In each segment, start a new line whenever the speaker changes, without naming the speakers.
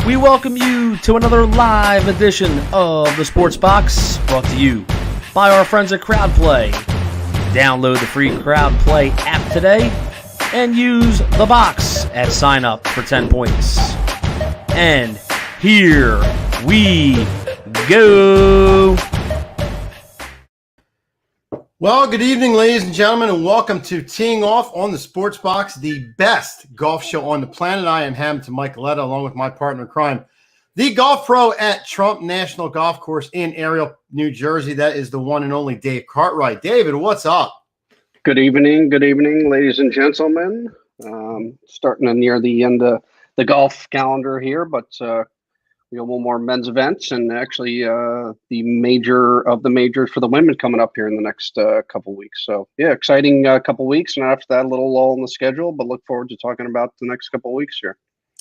We welcome you to another live edition of the Sports Box, brought to you by our friends at CrowdPlay. Download the free CrowdPlay app today and use the box at sign up for 10 points. And here we go.
Well, good evening, ladies and gentlemen, and welcome to Teeing Off on the Sports Box, the best golf show on the planet. I am Hamilton Mike Galletta, along with my partner in crime, the golf pro at Trump National Golf Course in Ariel, New Jersey. That is the one and only Dave Cartwright. David, what's up?
Good evening, ladies and gentlemen. Starting to near the end of the golf calendar here, but we have one more men's events, and actually the major of the majors for the women coming up here in the next couple weeks. So yeah, exciting couple weeks, and after that, a little lull in the schedule, but look forward to talking about the next couple weeks here.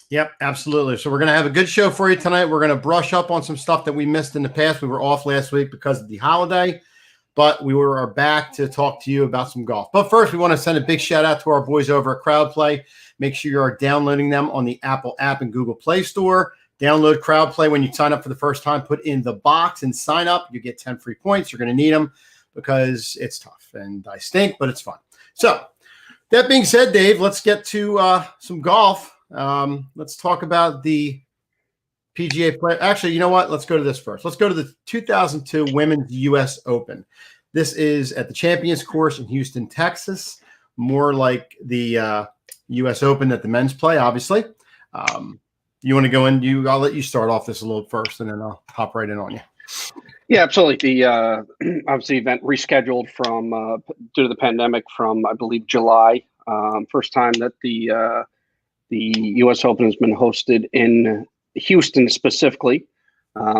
Yep, absolutely. So we're going to have a good show for you tonight. We're going to brush up on some stuff that we missed in the past. We were off last week because of the holiday, but we are back to talk to you about some golf. But first, we want to send a big shout out to our boys over at CrowdPlay. Make sure you are downloading them on the Apple app and Google Play Store. Download CrowdPlay when you sign up for the first time. Put in the box and sign up. You get 10 free points. You're going to need them because it's tough and I stink, but it's fun. So that being said, Dave, let's get to some golf. Let's talk about the PGA player. Actually, you know what? Let's go to this first. Let's go to the 2002 Women's U.S. Open. This is at the Champions Course in Houston, Texas. More like the U.S. Open that the men's play, obviously. You want to go in? I'll let you start off this a little first, and then I'll hop right in on you.
Yeah, absolutely. The obviously event rescheduled from due to the pandemic from, I believe, July. First time that the U.S. Open has been hosted in Houston specifically.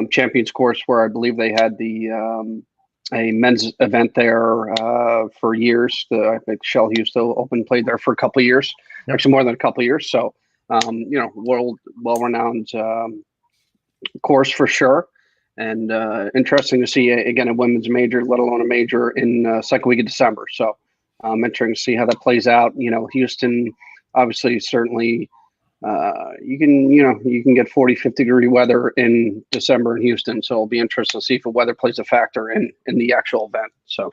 Champions Course, where I believe they had a men's event there for years. I think Shell Houston Open played there for a couple of years, actually more than a couple of years. So. World well-renowned course for sure, and interesting to see again a women's major, let alone a major in second week of December. So interesting to see how that plays out. Houston, obviously, certainly you can get 40, 50 degree weather in December in Houston. So it'll be interesting to see if the weather plays a factor in the actual event. So.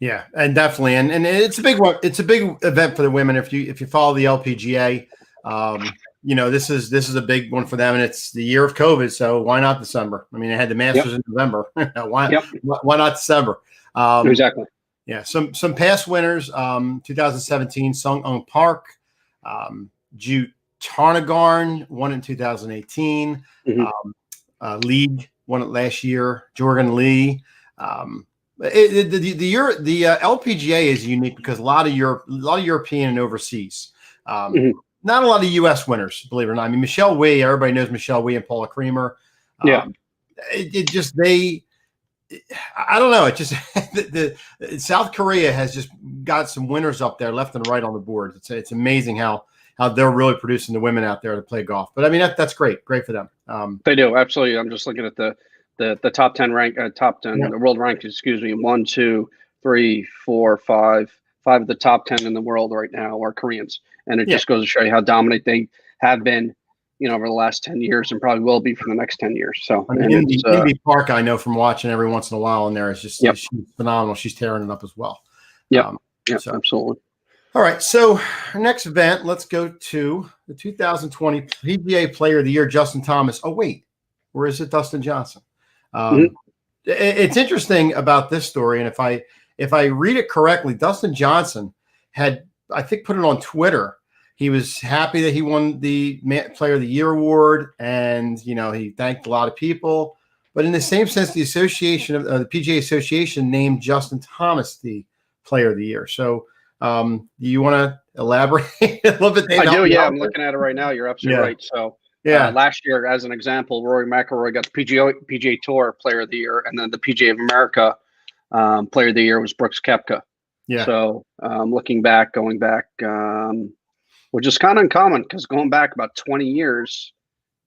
Yeah, and definitely, and it's a big one. It's a big event for the women. If you follow the LPGA. This is a big one for them, and it's the year of COVID, so why not December? I mean, they had the Masters in November. Why not December?
Exactly.
Yeah, some past winners. 2017, Sung Ung Park, Jute Tarnagarn won in 2018. League won it last year. Jorgen Lee. The LPGA is unique because a lot of European and overseas. Not a lot of U.S. winners, believe it or not. I mean, Michelle Wee, everybody knows Michelle Wee and Paula Creamer. I don't know. It just South Korea has just got some winners up there left and right on the board. It's amazing how how they're really producing the women out there to play golf. But I mean, that's great for them.
They do, absolutely. I'm just looking at the top 10 rank, top 10, the world rankings. Excuse me, 1, 2, 3, 4, 5 of the top 10 in the world right now are Koreans, and it just goes to show you how dominant they have been, over the last 10 years, and probably will be for the next 10 years. So,
I mean, Indy Park, I know from watching every once in a while in there, is just she's phenomenal. She's tearing it up as well.
Yeah, so absolutely.
All right, so our next event, let's go to the 2020 PGA Player of the Year, Justin Thomas. Oh, wait, where is it, Dustin Johnson? It's interesting about this story, and if I read it correctly, Dustin Johnson had, I think, put it on Twitter. He was happy that he won the Player of the Year award, and he thanked a lot of people. But in the same sense, the association of the PGA Association named Justin Thomas the Player of the Year. So, do you want to elaborate a little bit?
I do. Yeah, I'm looking at it right now. You're absolutely right. So, last year, as an example, Rory McIlroy got the PGA Tour Player of the Year, and then the PGA of America Player of the Year was Brooks Koepka. Yeah. So, going back, which is kind of uncommon because going back about 20 years,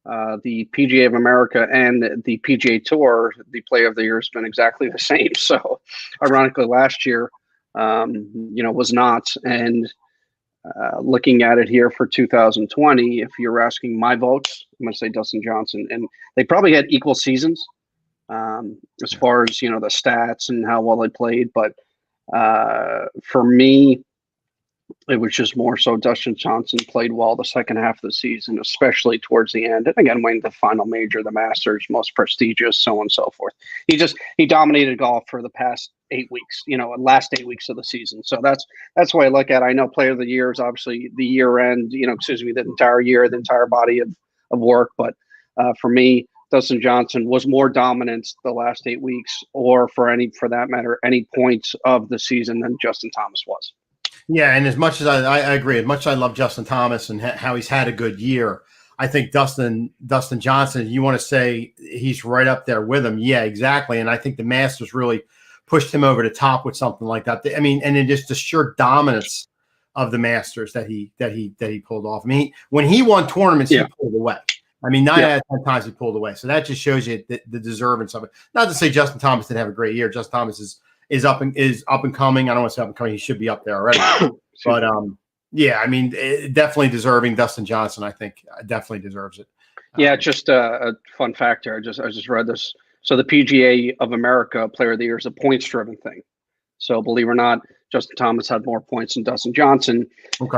the PGA of America and the PGA Tour, the Player of the Year, has been exactly the same. So, ironically, last year, was not. And looking at it here for 2020, if you're asking my votes, I'm going to say Dustin Johnson. And they probably had equal seasons as far as, the stats and how well they played. But for me, it was just more so Dustin Johnson played well the second half of the season, especially towards the end. And again, winning the final major, the Masters, most prestigious, so on and so forth. He dominated golf for the past 8 weeks, last 8 weeks of the season. So that's the way I look at it. I know Player of the Year is obviously the year end, the entire year, the entire body of work. But for me, Dustin Johnson was more dominant the last 8 weeks, or for that matter, any points of the season than Justin Thomas was.
Yeah, and as much as I agree, as much as I love Justin Thomas and how he's had a good year, I think Dustin Johnson, you want to say he's right up there with him. Yeah, exactly. And I think the Masters really pushed him over the top with something like that. I mean, and then just the sheer dominance of the Masters that he pulled off. I mean, when he won tournaments, he pulled away. I mean, 9 out of 10 times he pulled away. So that just shows you the deservance of it. Not to say Justin Thomas didn't have a great year. Justin Thomas is up and coming. I don't want to say up and coming. He should be up there already. But I mean, definitely deserving. Dustin Johnson, I think, definitely deserves it.
Yeah, just a fun fact here. I just read this. So the PGA of America Player of the Year is a points-driven thing. So believe it or not, Justin Thomas had more points than Dustin Johnson.
Okay.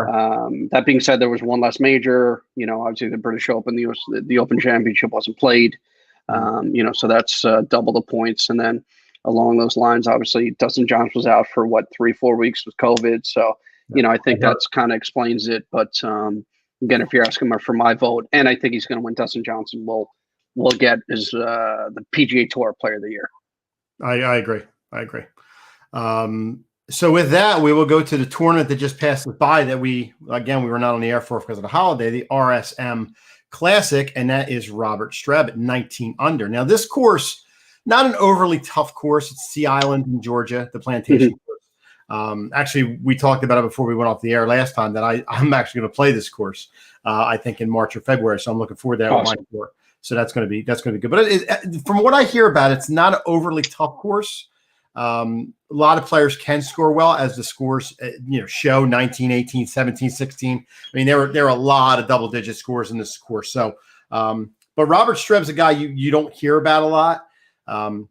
That being said, there was one less major. Obviously the British Open, the Open Championship wasn't played. So that's double the points. And then along those lines, obviously Dustin Johnson was out for 3-4 weeks with COVID. So I think that's kind of explains it. But again, if you're asking for my vote, and I think he's going to win, Dustin Johnson will get his the PGA Tour Player of the Year.
I agree. So with that, we will go to the tournament that just passed us by that we were not on the air for because of the holiday, the RSM Classic, and that is Robert Streb at 19 under. Now, this course, not an overly tough course. It's Sea Island in Georgia, the Plantation course. Actually, we talked about it before we went off the air last time that I'm actually going to play this course, I think in March or February. So I'm looking forward to that.
Awesome.
So that's going to be good. But from what I hear about it, it's not an overly tough course. A lot of players can score well, as the scores show 19, 18, 17, 16. I mean, there are a lot of double-digit scores in this course. So, but Robert Streb's a guy you don't hear about a lot.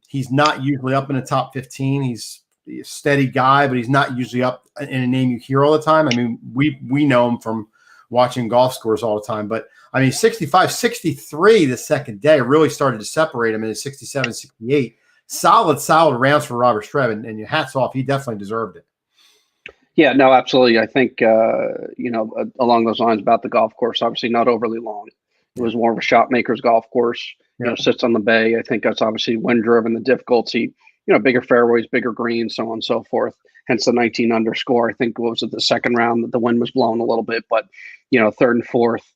He's not usually up in the top 15. He's a steady guy, but he's not usually up in a name you hear all the time. I mean, we know him from watching golf scores all the time. But, I mean, 65, 63 the second day really started to separate him in 67, 68. Solid rounds for Robert Streb, and your hats off. He definitely deserved it.
Yeah, no, absolutely. I think, along those lines about the golf course, obviously not overly long. It was more of a shot maker's golf course, sits on the bay. I think that's obviously wind driven, the difficulty, bigger fairways, bigger greens, so on and so forth. Hence the 19 underscore. I think what was it, the second round that the wind was blowing a little bit, but, third and fourth,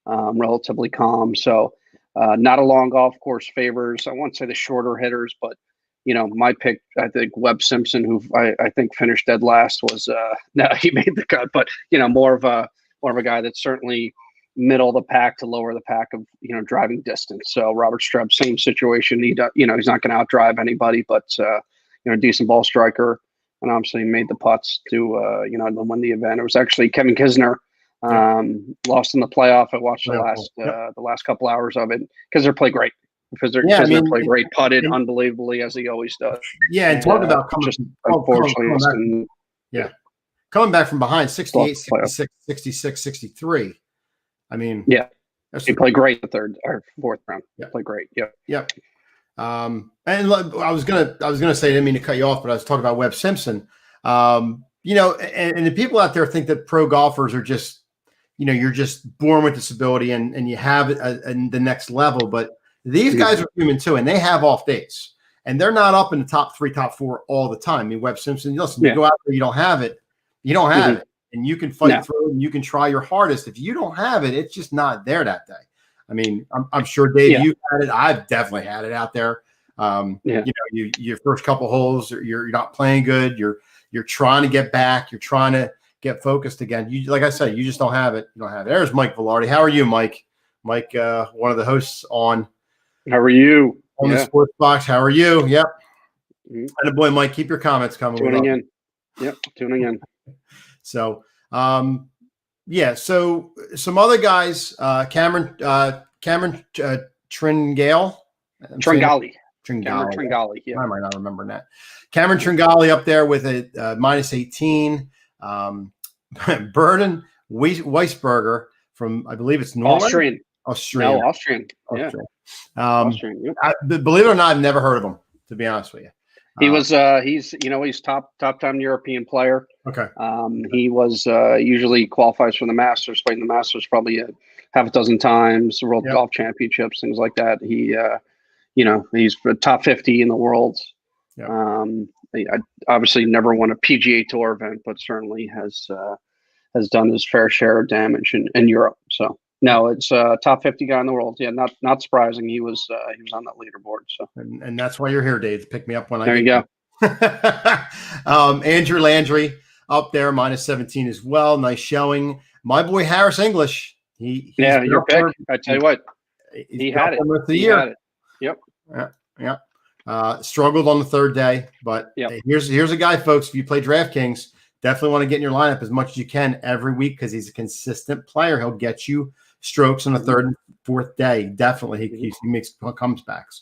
relatively calm. So, not a long golf course favors, I won't say the shorter hitters, but, my pick, I think Webb Simpson, who I think finished dead last, was no, he made the cut, but, more of a more of a guy that's certainly middle of the pack to lower the pack of driving distance. So Robert Streb, same situation. He's not going to outdrive anybody, but decent ball striker, and obviously made the putts to to win the event. It was actually Kevin Kisner. Lost in the playoff. I watched the last couple hours of it. Kisner played great. Kisner played great, putted unbelievably as he always does.
Yeah, and talk about coming back from behind 68, 66, 66, 63. I mean,
he played great the third or fourth round. Yeah, played great.
Yep. And I was gonna say, I didn't mean to cut you off, but I was talking about Webb Simpson. And the people out there think that pro golfers are just, you're just born with this ability and you have it at the next level. But these guys are human too, and they have off days, and they're not up in the top 3, top 4 all the time. I mean, Webb Simpson, listen, you go out there, you don't have it, and you can fight through it, and you can try your hardest. If you don't have it, it's just not there that day. I mean, I'm sure, Dave, you've had it. I've definitely had it out there. Your first couple holes, you're not playing good. You're trying to get back. You're trying to get focused again. Like I said, you just don't have it. You don't have it. There's Mike Velarde. How are you, Mike? Mike, one of the hosts on.
How are you?
On the Sports Box. How are you? Yep. And boy, Mike, keep your comments coming.
Tuning in. Yep, tuning in.
So, so some other guys, Cameron Tringale.
Tringali.
Yeah. I might not remember that. Cameron Tringali up there with a minus 18. Burden Weisberger from, I believe it's Norway. Austrian.
No, Austrian. Yeah.
Austrian. Believe it or not, I've never heard of him, to be honest with you.
He was he's top 10 European player.
Okay.
He was usually qualifies for the Masters, playing the Masters probably half a dozen times, World Golf Championships, things like that. He he's top 50 in the world.
Yep.
I obviously never won a PGA Tour event, but certainly has done his fair share of damage in Europe. So no, it's top 50 guy in the world. Yeah, not surprising. He was on that leaderboard. So
and that's why you're here, Dave, to pick me up when
there you go.
Andrew Landry up there, minus 17 as well. Nice showing. My boy Harris English.
Your pick. I tell you what, he had it.
He had
it. Yep.
Yeah. Struggled on the third day, but here's a guy, folks. If you play DraftKings, definitely want to get in your lineup as much as you can every week because he's a consistent player. He'll get you strokes on the third and fourth day. Definitely, he makes comebacks.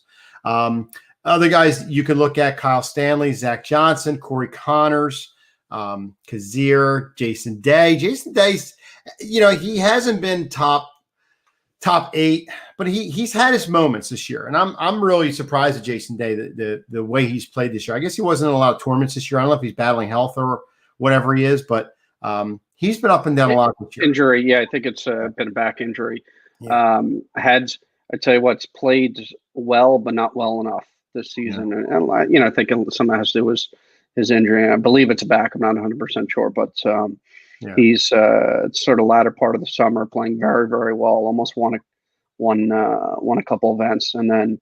Other guys you can look at: Kyle Stanley, Zach Johnson, Corey Connors, Kazir, Jason Day. Jason Day's, he hasn't been top 8, but he's had his moments this year, and I'm really surprised at Jason Day the way he's played this year. I guess he wasn't in a lot of tournaments this year. I don't know if he's battling health or whatever he is, but he's been up and down a lot this year.
Injury, yeah, I think it's been a back injury.
Yeah.
I tell you what's played well, but not well enough this season, and I think some of that has to do with his injury. I believe it's a back. I'm not 100% sure, but he's sort of latter part of the summer playing very, very well. Almost won a couple events, and then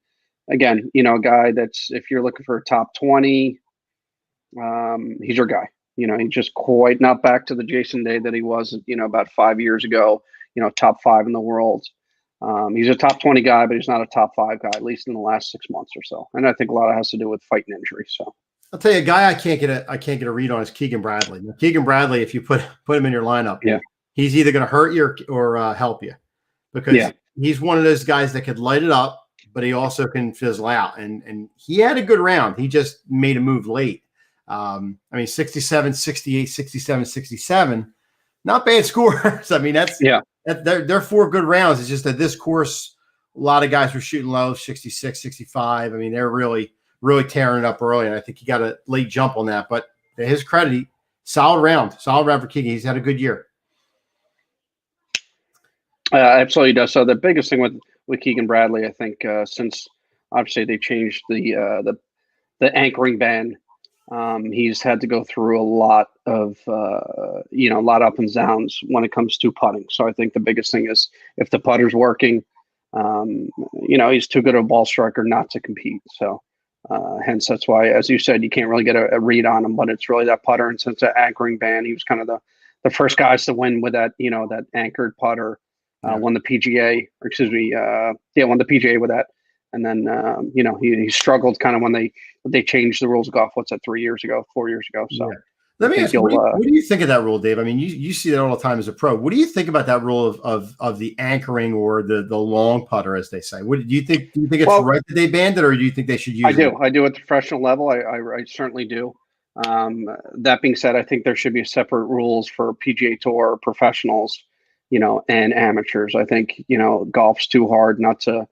again, a guy that's, if you're looking for a top 20, he's your guy. He's just quite not back to the Jason Day that he was, about 5 years ago. Top 5 in the world. He's a top 20 guy, but he's not a top 5 guy, at least in the last 6 months or so. And I think a lot of it has to do with fighting injury. So. I'll
tell you, a guy I can't get a read on is Keegan Bradley. Now, Keegan Bradley, if you put him in your lineup, he's either going to hurt you or help you, because he's one of those guys that could light it up, but he also can fizzle out. And he had a good round. He just made a move late. 67, 68, 67, 67, not bad scores. I mean, they're 4 good rounds. It's just that this course, a lot of guys were shooting low, 66, 65. I mean, they're really tearing it up early, and I think he got a late jump on that. But to his credit, solid round for Keegan. He's had a good year.
Absolutely does. So the biggest thing with Keegan Bradley, I think, since obviously they changed the anchoring ban, he's had to go through a lot of up and downs when it comes to putting. So I think the biggest thing is if the putter's working, he's too good of a ball striker not to compete. So. Hence, that's why, as you said, you can't really get a read on him, but it's really that putter. And since the anchoring ban, he was kind of the first guys to win with that, that anchored putter, won the PGA, or excuse me, won the PGA with that. And then, he struggled kind of when they changed the rules of golf. What's that? 4 years ago? So
let me ask you, what do you think of that rule, Dave? I mean, you see that all the time as a pro. What do you think about that rule of the anchoring or the long putter, as they say? What do you think? Do you think it's right that they banned it, or do you think they should use it?
I do at the professional level. I certainly do. That being said, I think there should be separate rules for PGA Tour professionals, and amateurs. I think, golf's too hard not to,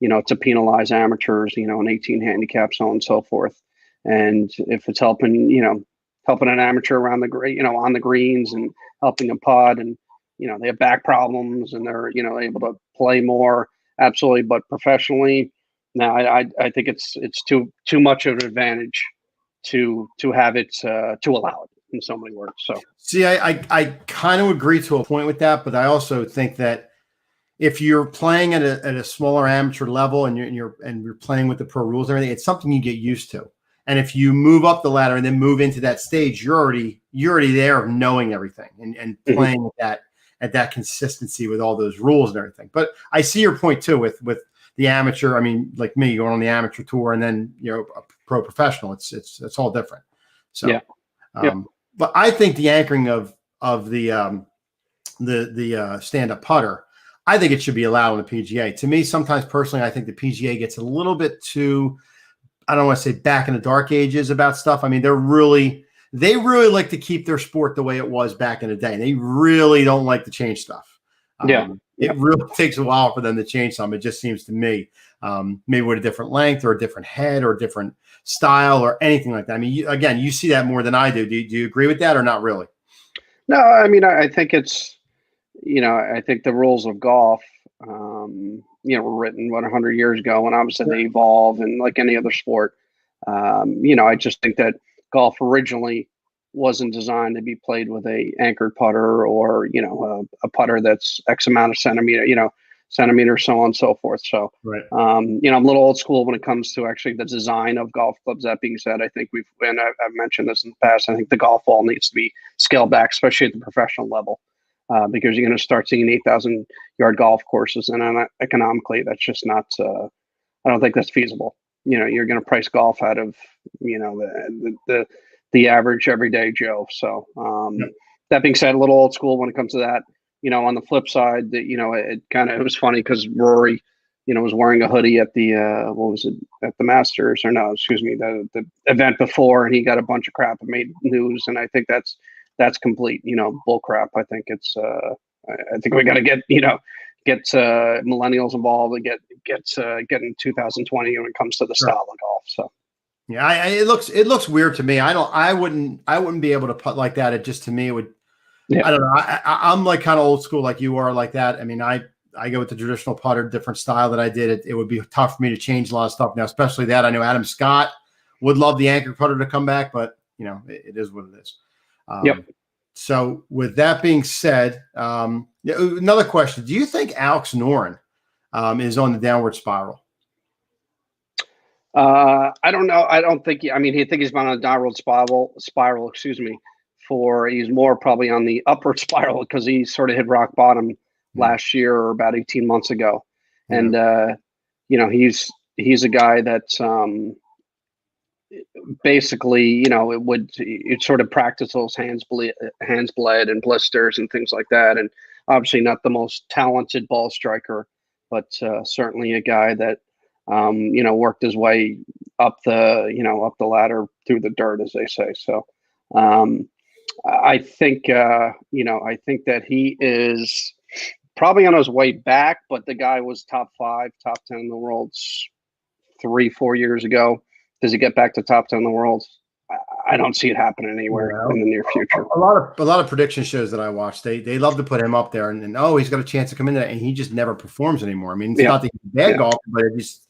to penalize amateurs, an 18 handicap, so on and so forth. And if it's helping an amateur around the on the greens and helping them putt, and, they have back problems and they're, able to play more. Absolutely. But professionally, no, I think it's too much of an advantage to have it, to allow it, in so many words. So
see, I kind of agree to a point with that, but I also think that if you're playing at a smaller amateur level and you're playing with the pro rules and everything, it's something you get used to. And if you move up the ladder and then move into that stage, you're already there of knowing everything and playing at that consistency with all those rules and everything. But I see your point too with the amateur. I mean, like me going on the amateur tour and then a pro professional. It's all different. So,
yeah.
But I think the anchoring of the stand up putter, I think it should be allowed on the PGA. To me, sometimes personally, I think the PGA gets a little bit too, I don't want to say back in the dark ages about stuff. I mean, they really like to keep their sport the way it was back in the day. They really don't like to change stuff. It really takes a while for them to change something. It just seems to me, maybe with a different length or a different head or a different style or anything like that. I mean, you see that more than I do. Do you agree with that or not really?
No, I mean, I think it's, I think the rules of golf, were written 100 years ago, and obviously they evolve, and like any other sport, I just think that golf originally wasn't designed to be played with a anchored putter or, a putter that's X amount of centimeters, so on and so forth. So,
right.
I'm a little old school when it comes to actually the design of golf clubs. That being said, I think I've mentioned this in the past, I think the golf ball needs to be scaled back, especially at the professional level. Because you're going to start seeing 8,000 yard golf courses, and economically, that's just not. I don't think that's feasible. You're going to price golf out of the average everyday Joe. So that being said, a little old school when it comes to that. On the flip side, that it was funny because Rory, was wearing a hoodie at the at the Masters, or no, excuse me, the event before, and he got a bunch of crap and made news, and I think that's complete, bull crap. I think it's, I think we got to get millennials involved and get in 2020 when it comes to the style of golf. So,
yeah, it looks weird to me. I wouldn't be able to putt like that. It just, to me, it would, I don't know. I'm like kind of old school, like you are like that. I mean, I go with the traditional putter, different style that I did. It would be tough for me to change a lot of stuff now, especially that. I know Adam Scott would love the anchor putter to come back, but it is what it is. So with that being said, another question: do you think Alex Noren is on the downward spiral?
I don't know. I don't think. I think he's been on a downward spiral. Excuse me. He's more probably on the upward spiral because he sort of hit rock bottom last year or about 18 months ago, and he's a guy that's basically, it sort of practice those hands bled and blisters and things like that. And obviously not the most talented ball striker, but certainly a guy that, worked his way up the ladder through the dirt, as they say. So I think that he is probably on his way back, but the guy was top 5, top 10 in the world 3-4 years ago. Does he get back to top 10 in the world? I don't see it happening anywhere in the near future.
A lot of prediction shows that I watch, they love to put him up there, and he's got a chance to come in there, and he just never performs anymore. I mean, it's not that he's a bad golfer, but it just,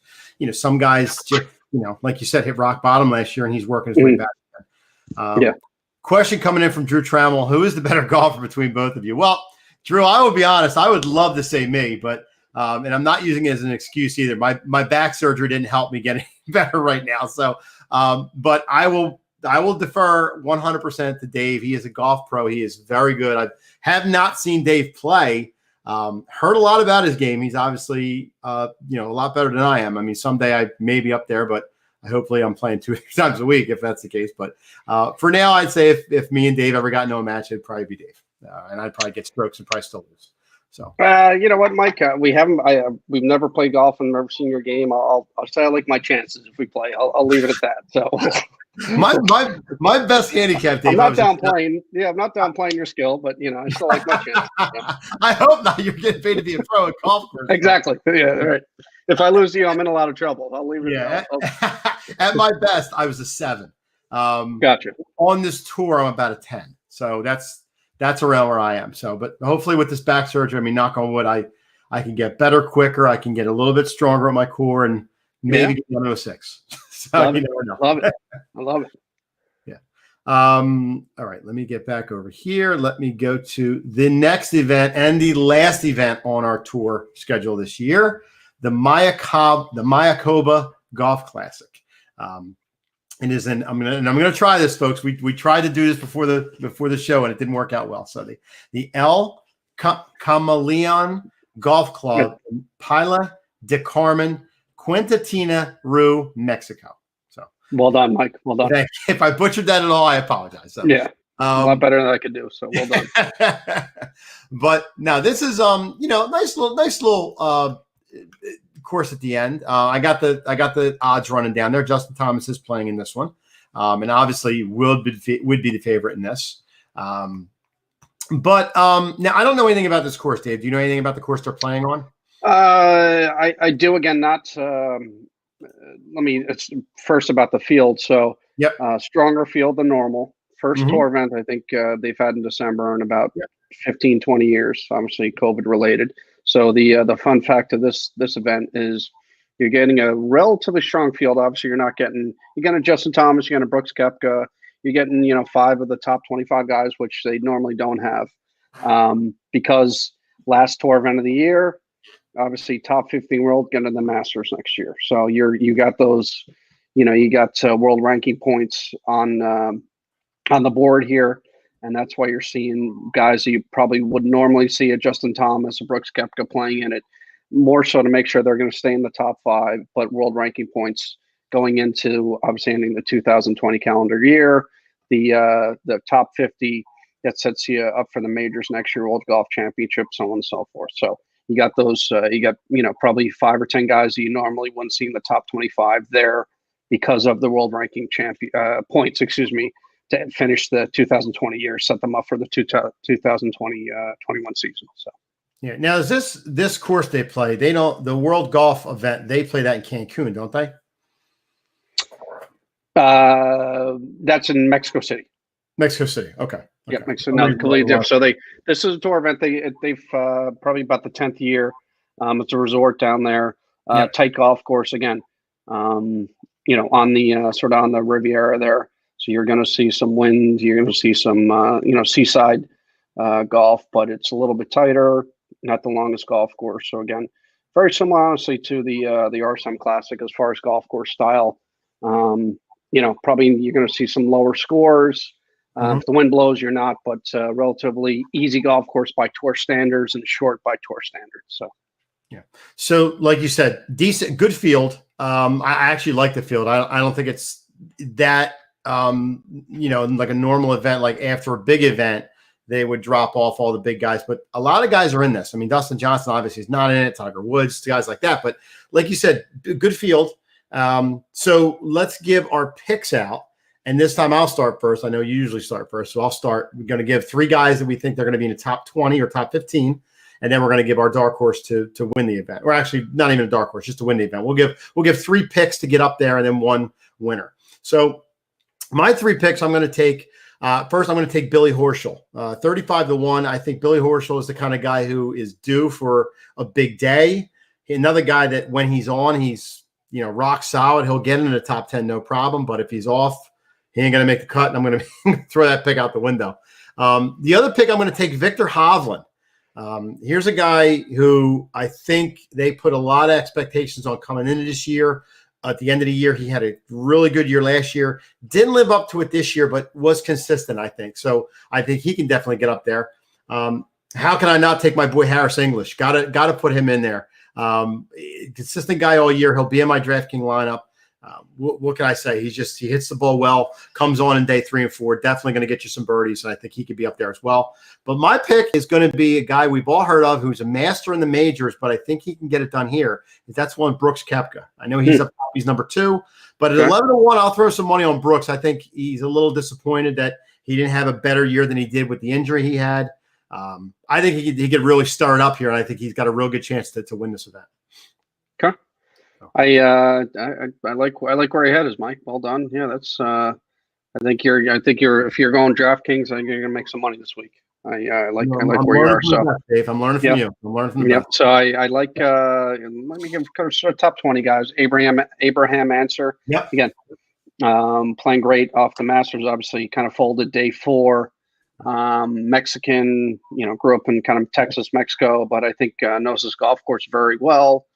some guys just, like you said, hit rock bottom last year, and he's working his way back. Question coming in from Drew Trammell: who is the better golfer between both of you? Well, Drew, I will be honest, I would love to say me, but and I'm not using it as an excuse either. My back surgery didn't help me get better right now. So, but I will defer 100% to Dave. He is a golf pro. He is very good. I have not seen Dave play. Heard a lot about his game. He's obviously, a lot better than I am. I mean, someday I may be up there, but hopefully I'm playing 2 times a week if that's the case. But for now, I'd say if me and Dave ever got into a match, it'd probably be Dave. And I'd probably get strokes and probably still lose. So,
you know what, Mike? We've never played golf and never seen your game. I'll say I like my chances if we play. I'll leave it at that. So,
my best handicap, Dave.
I'm not downplaying. Yeah, I'm not downplaying your skill, but I still like my chances. Yeah.
I hope not. You're getting paid to be a pro at golf.
Exactly. Yeah. Right. If I lose you, I'm in a lot of trouble. I'll leave it.
Yeah. At my best, I was a 7.
Gotcha.
On this tour, I'm about a 10. So that's around where I am. So, but hopefully with this back surgery, I mean, knock on wood, I can get better quicker. I can get a little bit stronger on my core and maybe get 106. So
love it. Love it. I love it.
Yeah. All right. Let me get back over here. Let me go to the next event and the last event on our tour schedule this year, the Mayakoba Golf Classic. It is I'm gonna try this, folks. We tried to do this before the show and it didn't work out well. So the El Camaleon Golf Club in Pila de Carmen, Quinta Roo, Mexico. So
well done, Mike. Well done.
If I butchered that at all, I apologize. So,
yeah, a lot better than I could do. So well done.
But now this is nice little course at the end. I got the odds running down there. Justin Thomas is playing in this one, and obviously would be the favorite in this. But now I don't know anything about this course, Dave. Do you know anything about the course they're playing on?
I do. Again, not. It's first about the field. So,
yep,
stronger field than normal. First tour event I think they've had in December in about 15, 20 years. Obviously, COVID related. So the fun fact of this event is you're getting a relatively strong field. Obviously, you're getting a Justin Thomas, you're getting a Brooks Koepka, you're getting 5 of the top 25 guys, which they normally don't have, because last tour event of the year, obviously top 15 world getting the Masters next year. So you got those, you got world ranking points on the board here. And that's why you're seeing guys that you probably would normally see, a Justin Thomas, a Brooks Koepka playing in it, more so to make sure they're going to stay in the top 5, but world ranking points going into obviously ending the 2020 calendar year. The top 50 that sets you up for the majors next year, World Golf Championship, so on and so forth. So you got those, probably 5 or 10 guys that you normally wouldn't see in the top 25 there because of the world ranking points, to finish the 2020 year, set them up for the 2021 season. So,
yeah. Now, is this course they play? They don't the World Golf event. They play that in Cancun, don't they?
That's in Mexico City.
Mexico City. Okay.
Yeah, Mexico. No, completely different. So this is a tour event. They've probably about the 10th year. It's a resort down there. Tight golf course again. On the sort of on the Riviera there. So you're going to see some wind. You're going to see some, seaside golf, but it's a little bit tighter. Not the longest golf course. So again, very similar, honestly, to the RSM Classic as far as golf course style. Probably you're going to see some lower scores. If the wind blows, you're not, but relatively easy golf course by tour standards and short by tour standards. So,
yeah. So, like you said, good field. I actually like the field. I don't think it's that. Like a normal event, like after a big event, they would drop off all the big guys, but a lot of guys are in this. I mean, Dustin Johnson obviously is not in it, Tiger Woods, guys like that, but like you said, good field. So let's give our picks out, and this time I'll start first. I know you usually start first, so I'll start. We're going to give 3 guys that we think they're going to be in the top 20 or top 15, and then we're going to give our dark horse to win the event, or actually not even a dark horse, just to win the event. We'll give 3 picks to get up there, and then 1 winner. So my 3 picks, I'm going to take first. I'm going to take Billy Horschel, 35-1. I think Billy Horschel is the kind of guy who is due for a big day. Another guy that when he's on, he's rock solid. He'll get into the top 10, no problem. But if he's off, he ain't going to make the cut. And I'm going to throw that pick out the window. The other pick, I'm going to take Victor Hovland. Here's a guy who I think they put a lot of expectations on coming into this year. at the end of the year. He had a really good year last year. Didn't live up to it this year, but was consistent, I think. So I think he can definitely get up there. How can I not take my boy Harris English? Got to put him in there. Consistent guy all year. He'll be in my DraftKings lineup. What can I say? He hits the ball well, comes on in day 3 and 4, definitely going to get you some birdies, and I think he could be up there as well. But my pick is going to be a guy we've all heard of who's a master in the majors, but I think he can get it done here. That's one Brooks Koepka. I know he's he's number 2, but at 11-1, I'll throw some money on Brooks. I think he's a little disappointed that he didn't have a better year than he did with the injury he had. I think he could really stir it up here, and I think he's got a real good chance to win this event.
Okay. I like where your head is, Mike. Well done. Yeah, that's I think you're if you're going DraftKings, I think you're gonna make some money this week. I like where you are. So
Dave, I'm learning from you. I'm learning from you.
Yep. So I like let me give sort of top 20 guys. Abraham Answer.
Yep.
Again, playing great off the Masters. Obviously, kind of folded day 4. Mexican, grew up in kind of Texas, Mexico, but I think knows this golf course very well.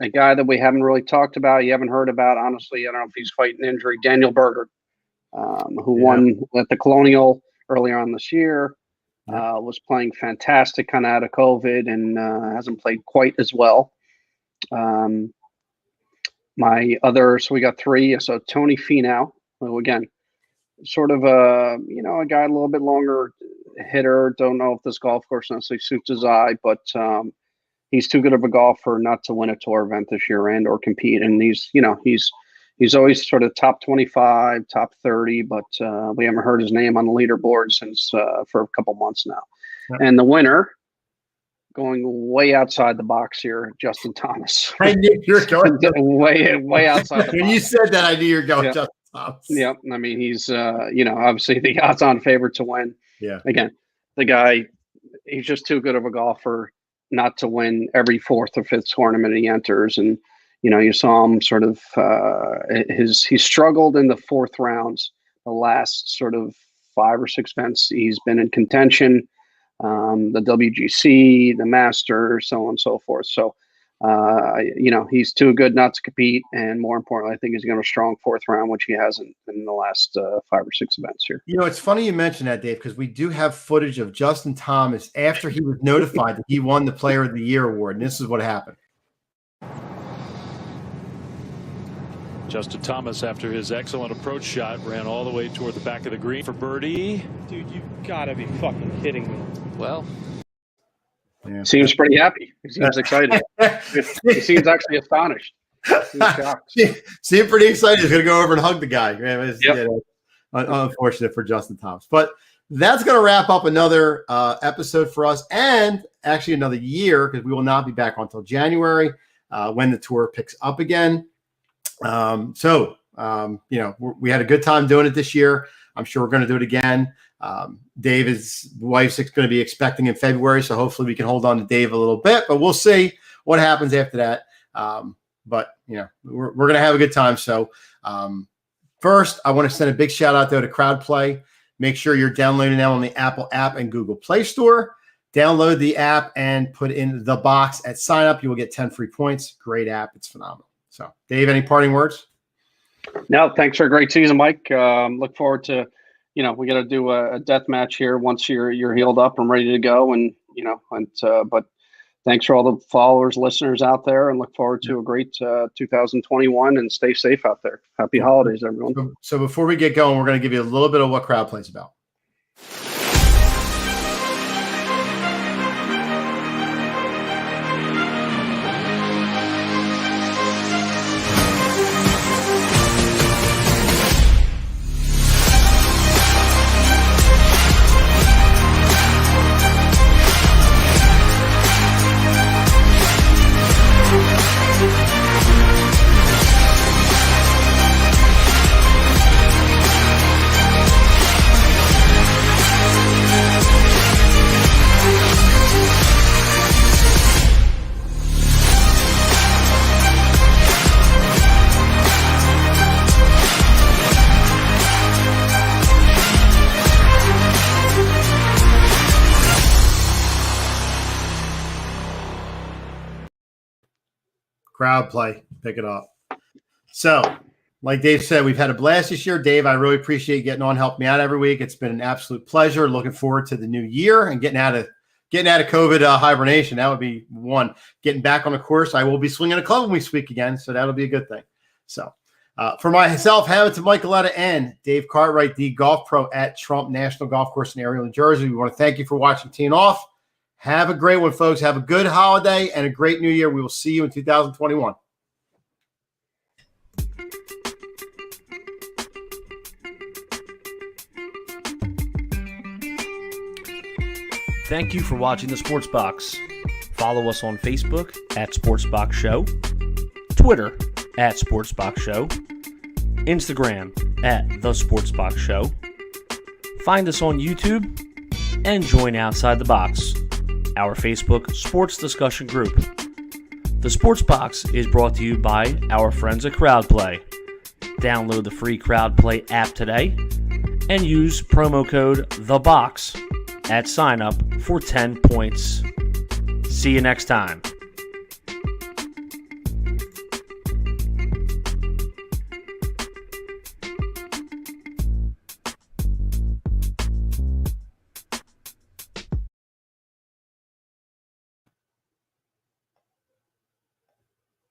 A guy that we haven't really talked about, you haven't heard about, honestly, I don't know if he's fighting injury, Daniel Berger, who won at the Colonial earlier on this year, was playing fantastic kind of out of COVID and hasn't played quite as well. So we got 3. So Tony Finau, who again, sort of a guy a little bit longer hitter. Don't know if this golf course necessarily suits his eye, but he's too good of a golfer not to win a tour event this year and or compete. And he's always sort of top 25, top 30, but we haven't heard his name on the leaderboard since for a couple months now. Yep. And the winner, going way outside the box here, Justin Thomas.
I knew you were going
way outside the box.
When you said that, I knew you were going Justin Thomas.
Yep. I mean, he's obviously the odds-on favorite to win.
Yeah.
Again, the guy, he's just too good of a golfer not to win every 4th or 5th tournament he enters. And, you saw him sort of, he struggled in the 4th rounds, the last sort of 5 or 6 events he's been in contention, the WGC, the Masters, so on and so forth. So, he's too good not to compete. And more importantly, I think he's going to a strong 4th round, which he hasn't in the last 5 or 6 events here.
It's funny you mentioned that, Dave, because we do have footage of Justin Thomas after he was notified that he won the Player of the Year award. And this is what happened.
Justin Thomas, after his excellent approach shot, ran all the way toward the back of the green for birdie.
Dude, you gotta be fucking kidding me.
Well,
yeah. Seems pretty happy. He seems excited. He seems actually astonished.
Seemed pretty excited. He's going to go over and hug the guy. Unfortunate for Justin Thomas. But that's going to wrap up another episode for us, and actually another year, because we will not be back until January when the tour picks up again. We had a good time doing it this year. I'm sure we're going to do it again. Dave's wife's going to be expecting in February, so hopefully we can hold on to Dave a little bit, but we'll see what happens after that. But we're going to have a good time. So first, I want to send a big shout out though to CrowdPlay. Make sure you're downloading now on the Apple app and Google Play Store. Download the app and put in the box at sign up. You will get 10 free points. Great app. It's phenomenal. So Dave, any parting words?
No, thanks for a great season, Mike. Look forward to, we got to do a death match here once you're healed up and ready to go. And, but thanks for all the followers, listeners out there, and look forward to a great 2021 and stay safe out there. Happy holidays, everyone.
So before we get going, we're going to give you a little bit of what CrowdPlay's about. Crowd play. Pick it up. So, like Dave said, we've had a blast this year. Dave, I really appreciate getting on, helping me out every week. It's been an absolute pleasure. Looking forward to the new year and getting out of COVID hibernation. That would be one. Getting back on the course. I will be swinging a club when we speak again, so that'll be a good thing. So, for myself, Hamilton, Mike Galletta, and Dave Cartwright, the golf pro at Trump National Golf Course in Ariel, New Jersey, we want to thank you for watching Teeing Off. Have a great one, folks. Have a good holiday and a great new year. We will see you in 2021.
Thank you for watching the Sports Box. Follow us on Facebook at Sports Box Show, Twitter at Sports Box Show, Instagram at The Sports Box Show. Find us on YouTube and join Outside the Box, our Facebook sports discussion group. The Sports Box is brought to you by our friends at CrowdPlay. Download the free CrowdPlay app today and use promo code THEBOX at sign up for 10 points. See you next time.